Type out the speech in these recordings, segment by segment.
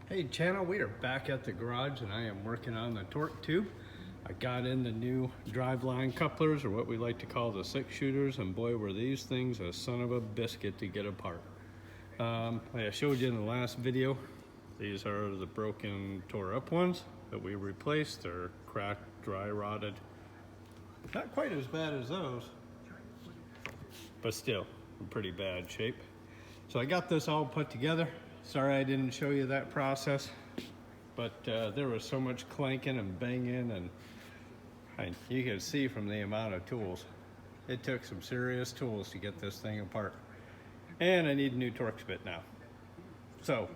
Hey channel, we are back at the garage and I am working on the torque tube. I got in the new driveline couplers, or what we like to call the 6-shooters, and boy were these things a son of a biscuit to get apart. Like I showed you in the last video, these are the broken, tore up ones that we replaced. They're cracked, dry rotted. Not quite as bad as those, but still in pretty bad shape. So I got this all put together. Sorry I didn't show you that process, but there was so much clanking and banging, and you can see from the amount of tools. It took some serious tools to get this thing apart. And I need a new torque bit now. So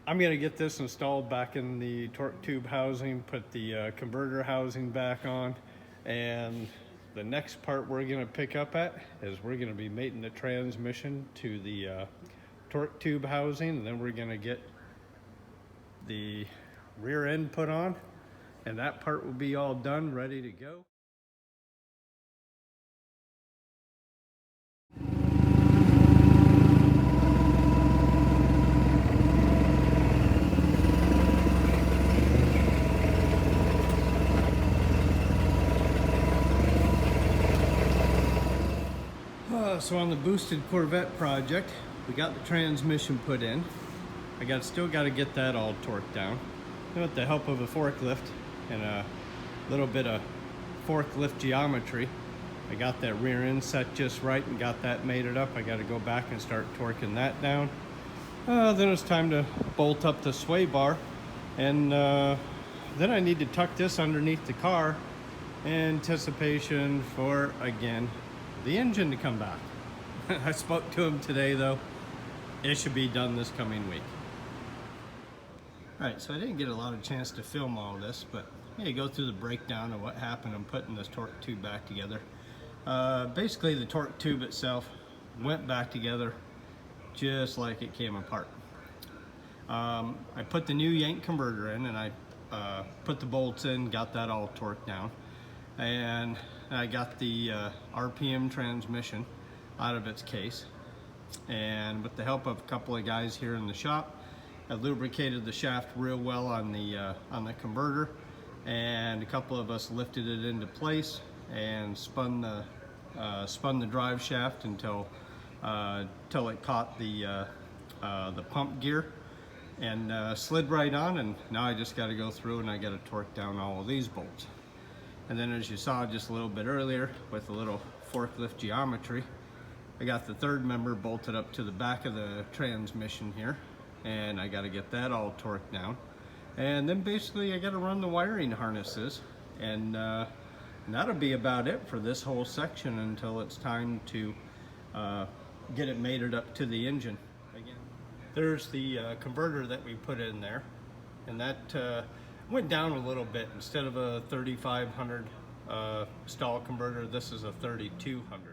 I'm gonna get this installed back in the torque tube housing, put the converter housing back on, and the next part we're gonna pick up at is we're gonna be mating the transmission to the torque tube housing, and then we're gonna get the rear end put on, and that part will be all done, ready to go. So on the boosted Corvette project, we got the transmission put in. I still got to get that all torqued down. And with the help of a forklift and a little bit of forklift geometry, I got that rear end set just right and got that mated up. I got to go back and start torquing that down. Then it's time to bolt up the sway bar, and then I need to tuck this underneath the car in anticipation for, again, the engine to come back. I spoke to him today though. It should be done this coming week. All right, so I didn't get a lot of chance to film all this, but yeah, go through the breakdown of what happened in putting this torque tube back together. Basically, the torque tube itself went back together just like it came apart. I put the new yank converter in, and I put the bolts in, got that all torqued down, and I got the RPM transmission out of its case, and with the help of a couple of guys here in the shop, I lubricated the shaft real well on the converter, and a couple of us lifted it into place and spun the drive shaft until it caught the pump gear and slid right on. And now I just got to go through and I got to torque down all of these bolts. And then, as you saw just a little bit earlier with a little forklift geometry, I got the third member bolted up to the back of the transmission here, and I got to get that all torqued down. And then basically I got to run the wiring harnesses, and that'll be about it for this whole section until it's time to get it mated up to the engine. Again, there's the converter that we put in there, and that went down a little bit. Instead of a 3500 stall converter, this is a 3200.